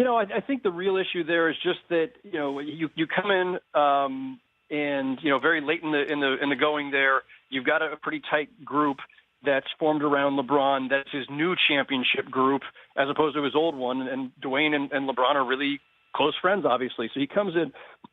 I think the real issue there is just that you come in and very late in the going there, you've got a pretty tight group that's formed around LeBron. That's his new championship group as opposed to his old one. And Dwyane and LeBron are really close friends, obviously. So he comes in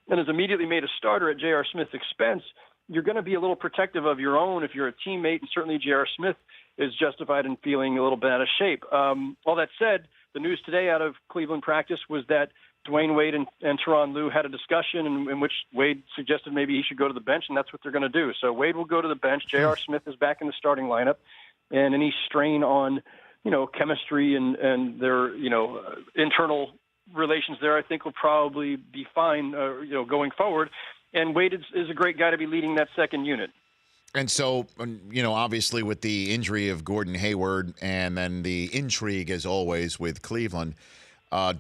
and is immediately made a starter at J.R. Smith's expense. You're going to be a little protective of your own if you're a teammate, and certainly J.R. Smith is justified in feeling a little bit out of shape. All that said, the news today out of Cleveland practice was that Dwyane Wade and Tyronn Lue had a discussion in which Wade suggested maybe he should go to the bench, and that's what they're going to do. So Wade will go to the bench. J.R. Smith is back in the starting lineup, and any strain on, chemistry and their, internal relations there, I think will probably be fine, going forward. And Wade is a great guy to be leading that second unit. And so, obviously with the injury of Gordon Hayward and then the intrigue, as always, with Cleveland,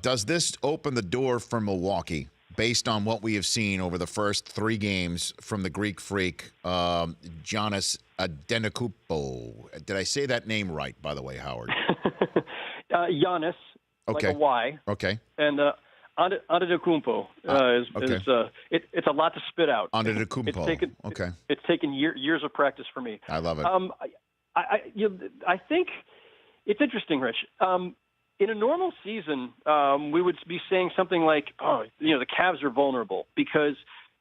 does this open the door for Milwaukee based on what we have seen over the first 3 games from the Greek Freak, Giannis Antetokounmpo? Did I say that name right, by the way, Howard? Giannis, okay. Like a Y. Okay. And Antetokounmpo it's a lot to spit out. Antetokounmpo. It's taken years of practice for me. I love it. I think it's interesting, Rich. In a normal season, we would be saying something like, the Cavs are vulnerable because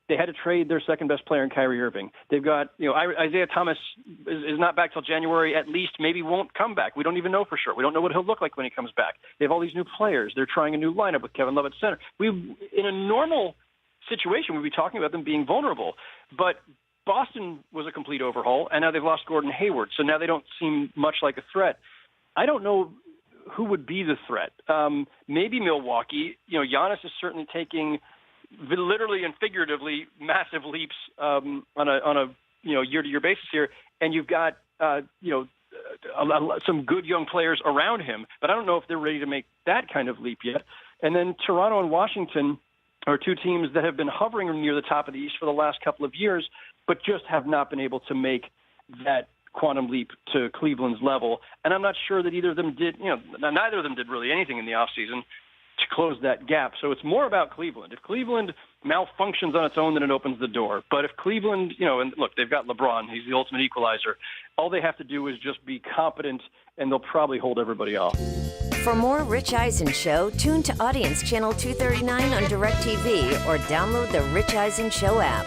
they had to trade their second-best player in Kyrie Irving. They've got, Isaiah Thomas is not back till January, at least, maybe won't come back. We don't even know for sure. We don't know what he'll look like when he comes back. They have all these new players. They're trying a new lineup with Kevin Love at center. In a normal situation, we'd be talking about them being vulnerable. But Boston was a complete overhaul, and now they've lost Gordon Hayward, so now they don't seem much like a threat. I don't know who would be the threat. Maybe Milwaukee. Giannis is certainly taking literally and figuratively massive leaps on a year-to-year basis here, and you've got some good young players around him, but I don't know if they're ready to make that kind of leap yet. And then Toronto and Washington are 2 teams that have been hovering near the top of the East for the last couple of years, but just have not been able to make that quantum leap to Cleveland's level. And I'm not sure that either of them did, neither of them did really anything in the offseason to close that gap. So it's more about Cleveland. If Cleveland malfunctions on its own, then it opens the door. But if Cleveland, and look, they've got LeBron. He's the ultimate equalizer. All they have to do is just be competent, and they'll probably hold everybody off. For more Rich Eisen Show, tune to Audience Channel 239 on DirecTV or download the Rich Eisen Show app.